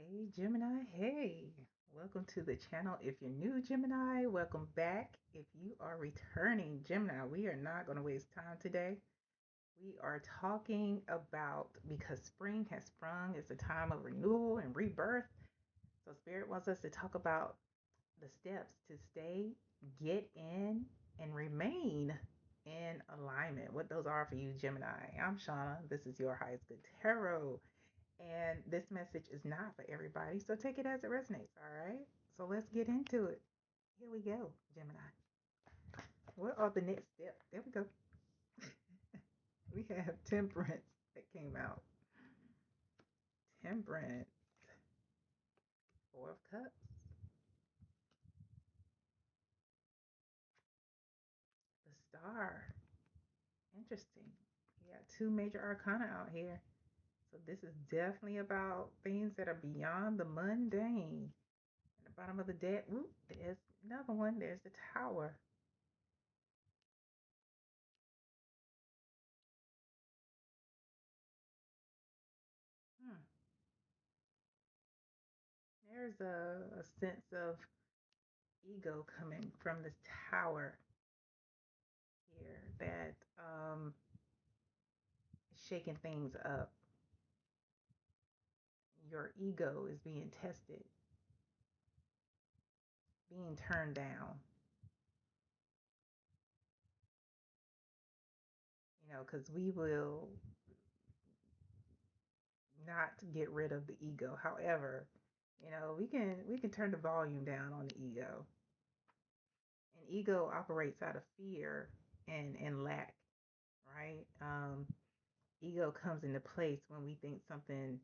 Hey Gemini, hey, welcome to the channel. If you're new, Gemini, welcome back. If you are returning, Gemini, we are not going to waste time today. We are talking about because spring has sprung, it's a time of renewal and rebirth. So, Spirit wants us to talk about the steps to stay, get in, and remain in alignment. What those are for you, Gemini. I'm Shauna. This is your highest good tarot. And this message is not for everybody, so take it as it resonates, all right? So let's get into it. Here we go, Gemini. What are the next steps? There we go. We have Temperance that came out. Temperance, Four of Cups, the Star. Interesting. We got two major arcana out here. So this is definitely about things that are beyond the mundane. At the bottom of the deck, whoop, there's another one. There's the Tower. Hmm. There's a sense of ego coming from this tower here that is shaking things up. Your ego is being tested, being turned down, because we will not get rid of the ego. However, we can turn the volume down on the ego. And ego operates out of fear and lack, right? Ego comes into place when we think something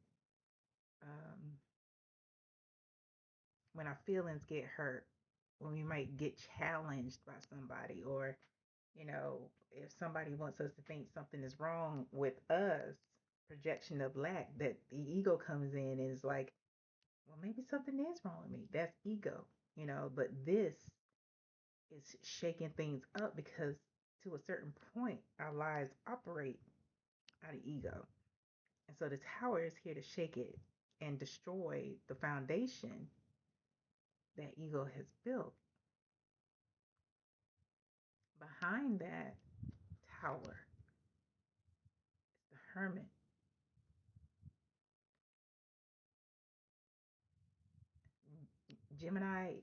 um, when our feelings get hurt, when we might get challenged by somebody, or, if somebody wants us to think something is wrong with us, projection of lack, that the ego comes in and is like, well, maybe something is wrong with me. That's ego, but this is shaking things up because to a certain point, our lives operate out of ego. And so the tower is here to shake it and destroy the foundation that ego has built. Behind that tower is the hermit. Gemini,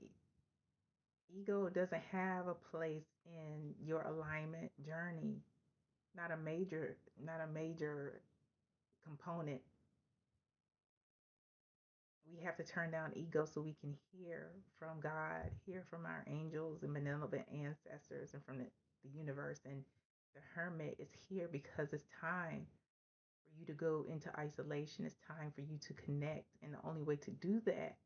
ego doesn't have a place in your alignment journey. Not a major component. We have to turn down ego so we can hear from God, hear from our angels and benevolent ancestors and from the universe. And the hermit is here because it's time for you to go into isolation. It's time for you to connect. And the only way to do that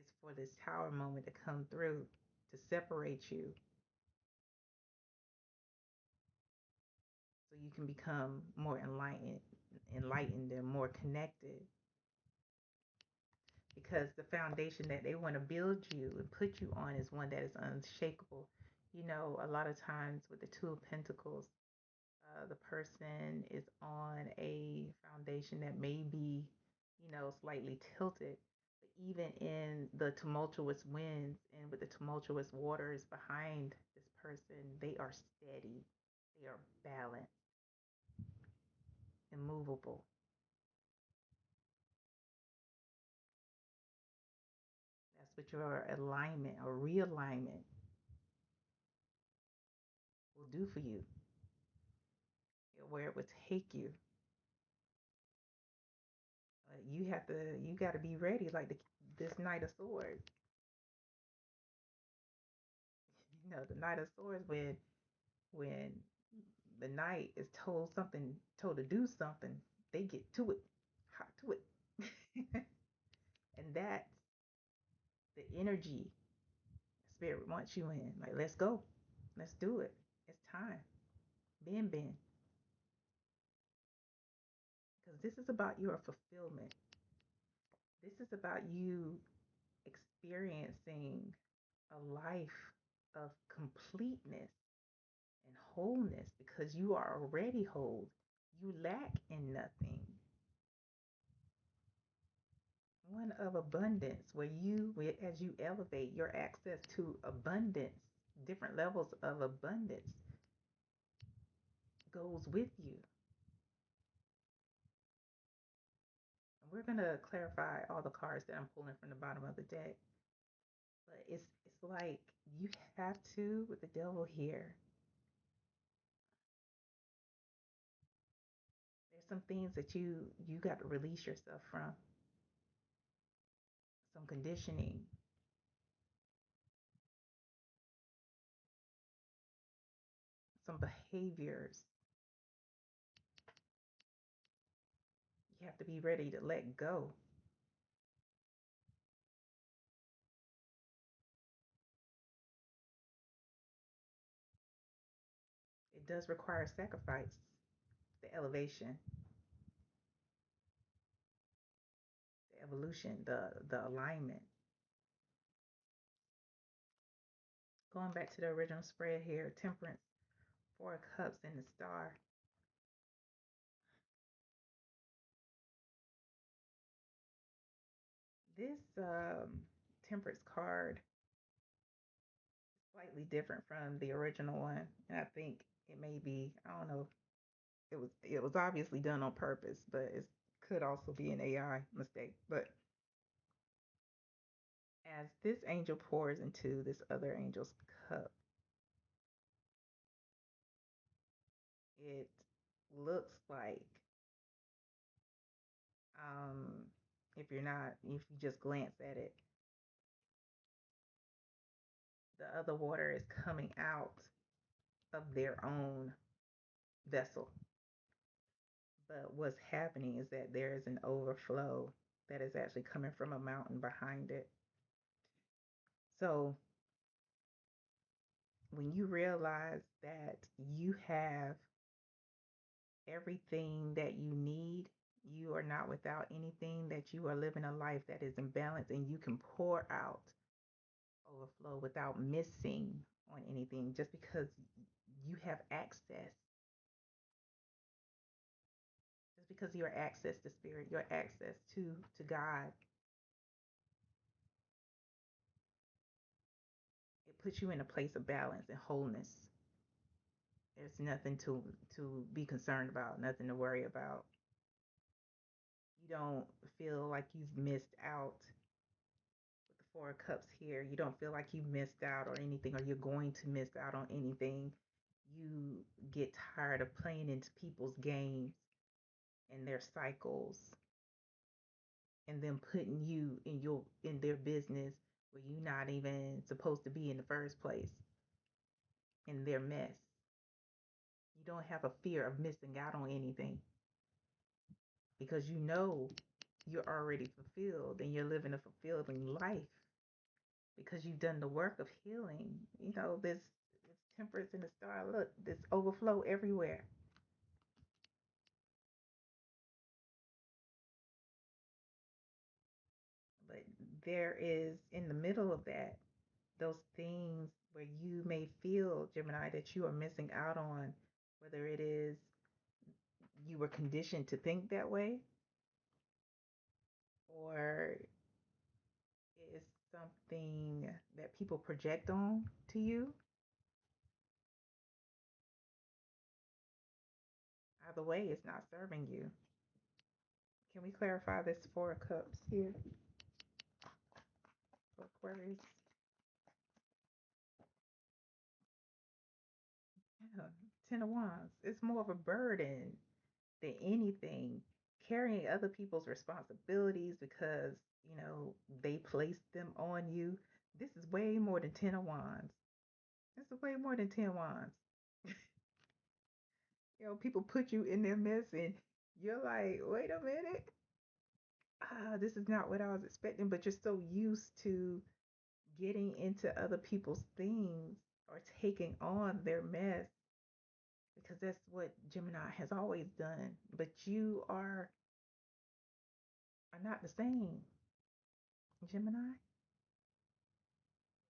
is for this tower moment to come through to separate you so you can become more enlightened and more connected, because the foundation that they want to build you and put you on is one that is unshakable. A lot of times with the Two of Pentacles, the person is on a foundation that may be, slightly tilted. But even in the tumultuous winds and with the tumultuous waters behind this person, they are steady, they are balanced, immovable. That's what your alignment or realignment will do for you, where it would take you. You got to be ready, like this Knight of Swords. The Knight of Swords, when the knight is told to do something, they get to it, hot to it. And that's the energy spirit wants you in. Like, let's go. Let's do it. It's time. Ben. Because this is about your fulfillment. This is about you experiencing a life of completeness and wholeness because you are already whole. You lack in nothing. one of abundance, where as you elevate your access to abundance, different levels of abundance goes with you. And we're going to clarify all the cards that I'm pulling from the bottom of the deck. But it's like you have to, with the devil here, there's some things that you got to release yourself from, some conditioning, some behaviors. You have to be ready to let go. It does require sacrifice, the elevation, the evolution, the alignment. Going back to the original spread here, Temperance, Four of Cups, and the Star. This Temperance card is slightly different from the original one, and I think it may be, I don't know, it was obviously done on purpose, but it could also be an AI mistake. But as this angel pours into this other angel's cup, it looks like, um, if you just glance at it, the other water is coming out of their own vessel. But what's happening is that there is an overflow that is actually coming from a mountain behind it. So when you realize that you have everything that you need, you are not without anything, that you are living a life that is in balance and you can pour out overflow without missing on anything, just because you have access, just because your access to spirit, your access to God, it puts you in a place of balance and wholeness. There's nothing to be concerned about, nothing to worry about. You don't feel like you've missed out with the Four of Cups here. You don't feel like you've missed out on anything, or you're going to miss out on anything. You get tired of playing into people's games and their cycles, and them putting you in their business where you're not even supposed to be in the first place, in their mess. You don't have a fear of missing out on anything, because you know you're already fulfilled and you're living a fulfilling life because you've done the work of healing. This Temperance in the Star, look, this overflow everywhere. But there is, in the middle of that, those things where you may feel, Gemini, that you are missing out on, whether it is you were conditioned to think that way, or is something that people project on to you. Either way, it's not serving you. Can we clarify this Four of Cups here for Aquarius? Yeah, Ten of Wands. It's more of a burden than anything. Carrying other people's responsibilities because, they placed them on you. This is way more than Ten of Wands. This is way more than 10 wands. People put you in their mess and you're like, wait a minute. This is not what I was expecting, but you're so used to getting into other people's things or taking on their mess, because that's what Gemini has always done. But you are not the same, Gemini.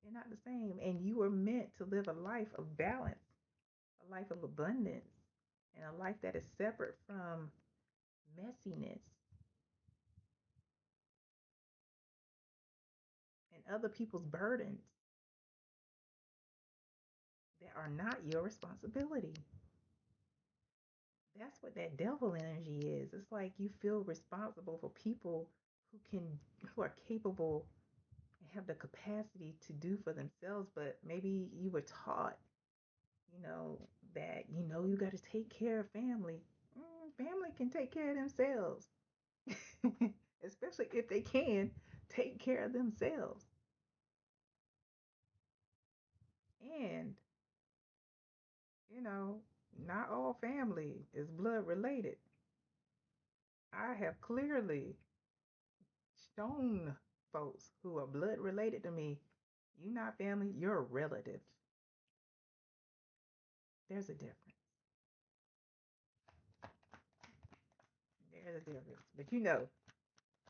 You're not the same. And you were meant to live a life of balance, a life of abundance, and a life that is separate from messiness. other people's burdens that are not your responsibility. That's what that devil energy is. It's like you feel responsible for people who can who are capable and have the capacity to do for themselves, but maybe you were taught, you know, that you got to take care of family. Family can take care of themselves. Especially if they can take care of themselves. And, you know, not all family is blood related. I have clearly shown folks who are blood related to me, you not family, you're a relative. There's a difference. There's a difference. But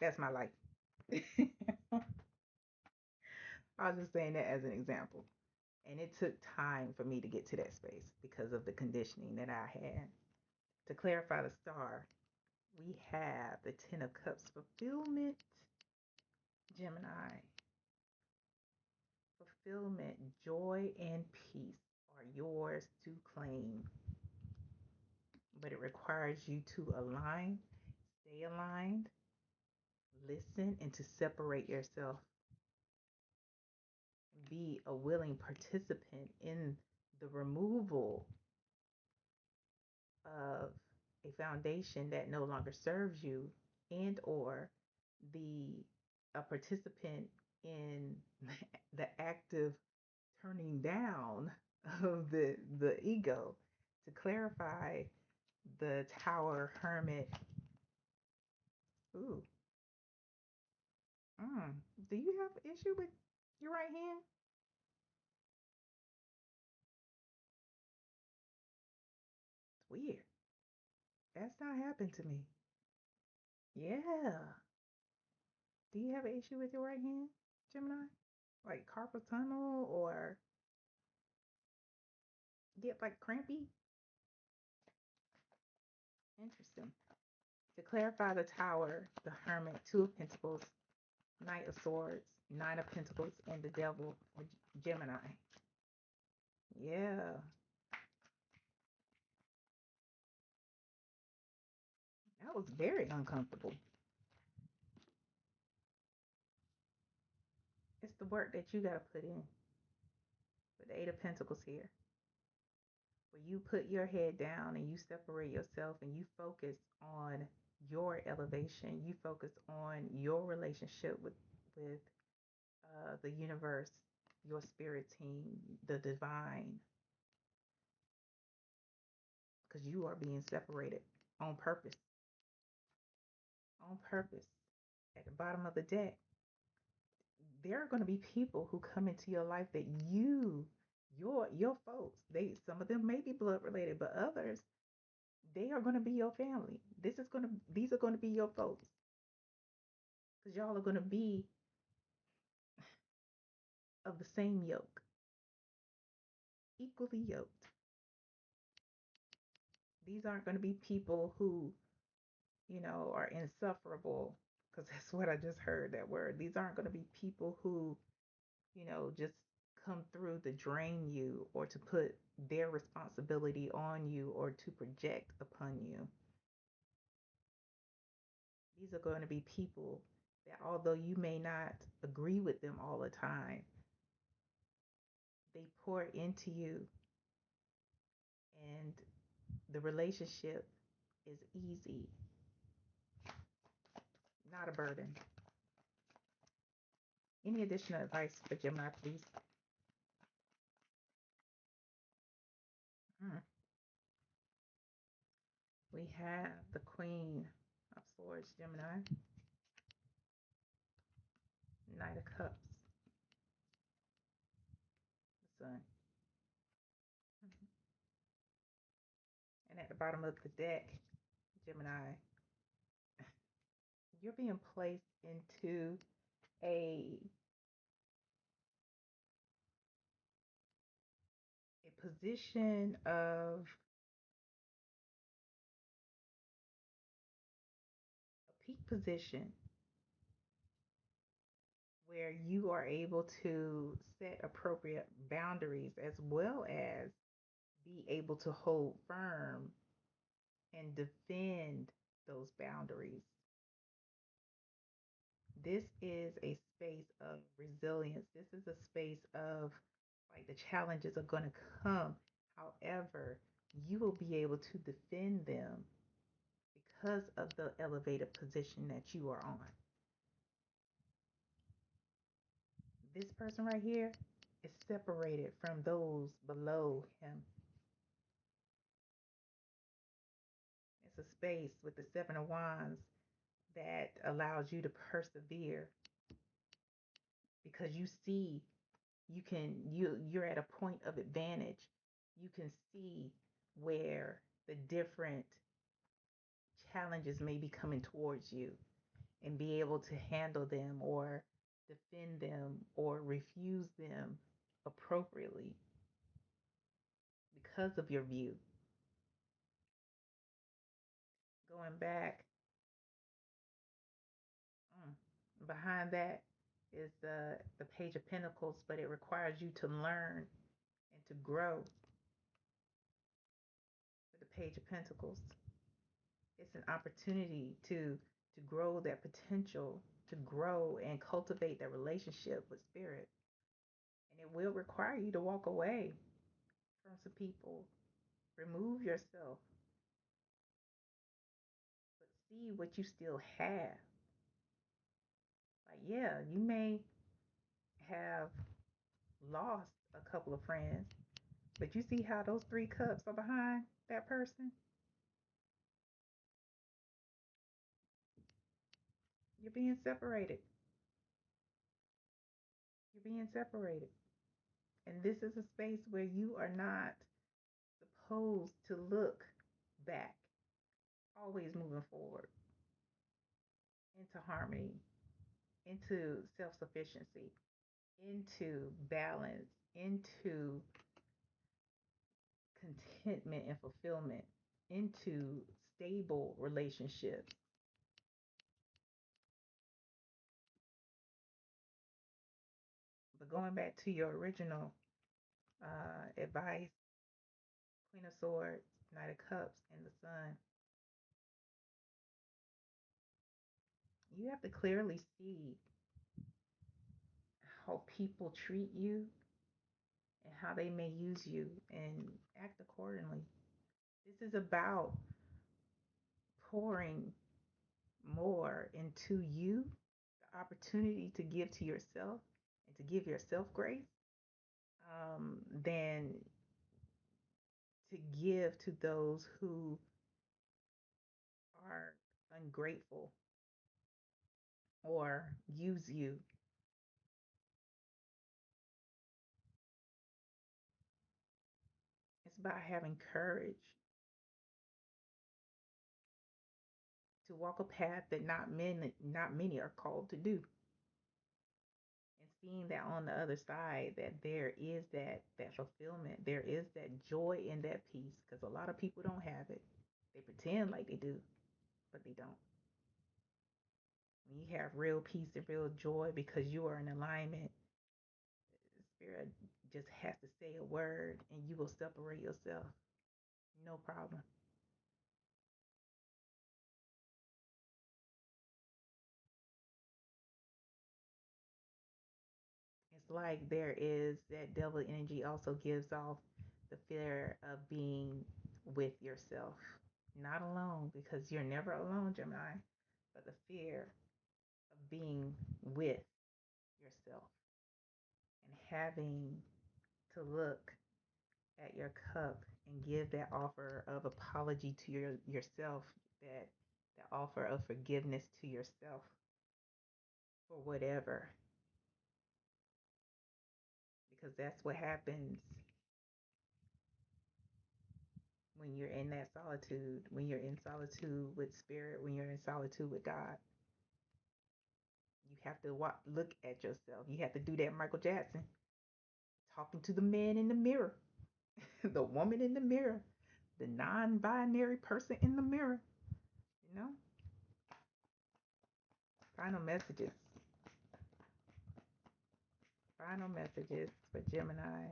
that's my life. I was just saying that as an example. And it took time for me to get to that space because of the conditioning that I had. To clarify the star, we have the Ten of Cups fulfillment, Gemini. Fulfillment, joy, and peace are yours to claim, but it requires you to align, stay aligned, listen, and to separate yourself. Be a willing participant in the removal of a foundation that no longer serves you, and or the a participant in the active turning down of the ego. To clarify, the Tower, Hermit. Ooh. mm. Do you have an issue with your right hand? It's weird. That's not happened to me. Yeah. Do you have an issue with your right hand, Gemini? Like carpal tunnel, or get like crampy? Interesting. To clarify, the Tower, the Hermit, Two of Pentacles, Knight of Swords, Nine of Pentacles, and the Devil, or Gemini. Yeah, that was very uncomfortable. It's the work that you got to put in with the Eight of Pentacles here. Where you put your head down and you separate yourself and you focus on your elevation. You focus on your relationship with the universe, your spirit team, the divine, because you are being separated on purpose. On purpose. At the bottom of the deck, there are going to be people who come into your life that your folks, some of them may be blood related, but others, they are going to be your family. These are going to be your folks, because y'all are going to be of the same yoke, equally yoked. These aren't going to be people who, are insufferable, because that's what I just heard, that word. These aren't going to be people who, just come through to drain you or to put their responsibility on you or to project upon you. These are going to be people that, although you may not agree with them all the time, they pour into you, and the relationship is easy, not a burden. Any additional advice for Gemini, please? Mm. We have the Queen of Swords, Gemini, Knight of Cups, the Sun. Mhm. And at the bottom of the deck, Gemini, you're being placed into a position of a peak position where you are able to set appropriate boundaries as well as be able to hold firm and defend those boundaries. This is a space of resilience. This is a space of like the challenges are going to come. However, you will be able to defend them because of the elevated position that you are on. This person right here is separated from those below him. It's a space with the Seven of Wands that allows you to persevere because you see you're at a point of advantage. You can see where the different challenges may be coming towards you and be able to handle them or defend them or refuse them appropriately because of your view. Going back, behind that is the Page of Pentacles, but it requires you to learn and to grow. With the Page of Pentacles, it's an opportunity to grow that potential, to grow and cultivate that relationship with spirit. And it will require you to walk away from some people, remove yourself, but see what you still have. Like, yeah, you may have lost a couple of friends, but you see how those three cups are behind that person? You're being separated. You're being separated. And this is a space where you are not supposed to look back, always moving forward into harmony, into self sufficiency, into balance, into contentment and fulfillment, into stable relationships. But going back to your original advice, Queen of Swords, Knight of Cups, and the Sun, you have to clearly see how people treat you and how they may use you and act accordingly. This is about pouring more into you, the opportunity to give to yourself and to give yourself grace, than to give to those who are ungrateful or use you. It's about having courage to walk a path that not many are called to do. And seeing that on the other side, that there is that fulfillment, there is that joy in that peace, because a lot of people don't have it. They pretend like they do, but they don't. When you have real peace and real joy because you are in alignment, spirit just has to say a word and you will separate yourself. No problem. It's like there is that devil energy also gives off the fear of being with yourself, not alone, because you're never alone, Gemini, but the fear of being with yourself and having to look at your cup and give that offer of apology to yourself, that offer of forgiveness to yourself for whatever, because that's what happens when you're in that solitude, when you're in solitude with spirit, when you're in solitude with God. You have to look at yourself. You have to do that Michael Jackson, talking to the man in the mirror, the woman in the mirror, the non-binary person in the mirror. You know, final messages. Final messages for Gemini.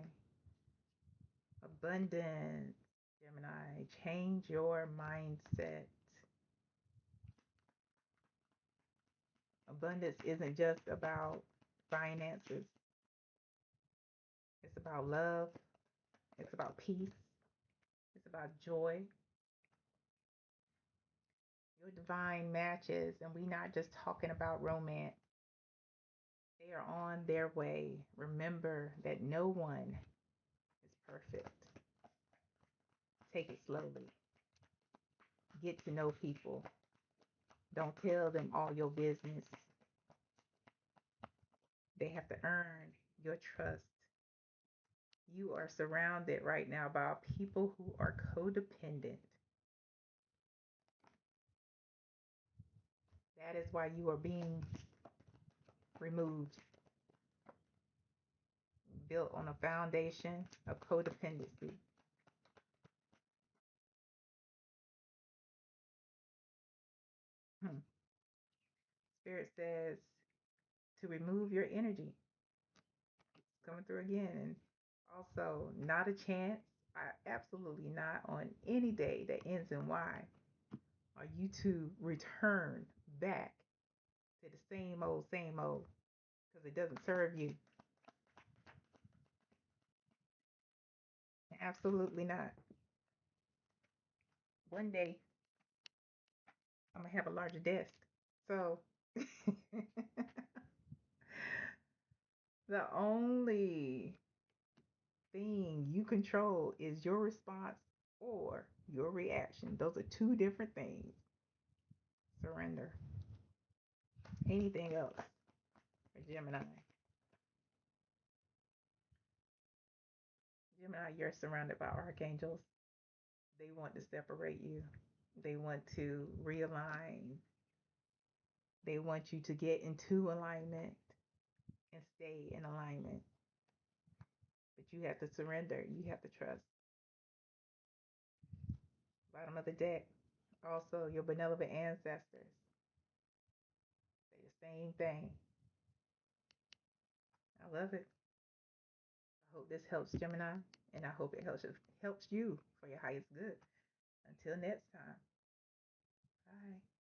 Abundance. Gemini, change your mindset. Abundance isn't just about finances, it's about love, it's about peace, it's about joy. Your divine matches, and we're not just talking about romance, they are on their way. Remember that no one is perfect. Take it slowly. Get to know people. Don't tell them all your business. They have to earn your trust. You are surrounded right now by people who are codependent. That is why you are being removed, built on a foundation of codependency. Hmm. Spirit says to remove your energy. It's coming through again. And also, not a chance. Absolutely not on any day that ends in Y are you to return back to the same old, because it doesn't serve you. Absolutely not. One day, I'm going to have a larger desk. So, the only thing you control is your response or your reaction. Those are two different things. Surrender. Anything else for Gemini? Gemini, you're surrounded by archangels. They want to separate you. They want to realign. They want you to get into alignment and stay in alignment. But you have to surrender. You have to trust. Bottom of the deck. Also, your benevolent ancestors say the same thing. I love it. I hope this helps Gemini, and I hope it helps you for your highest good. Until next time. Bye.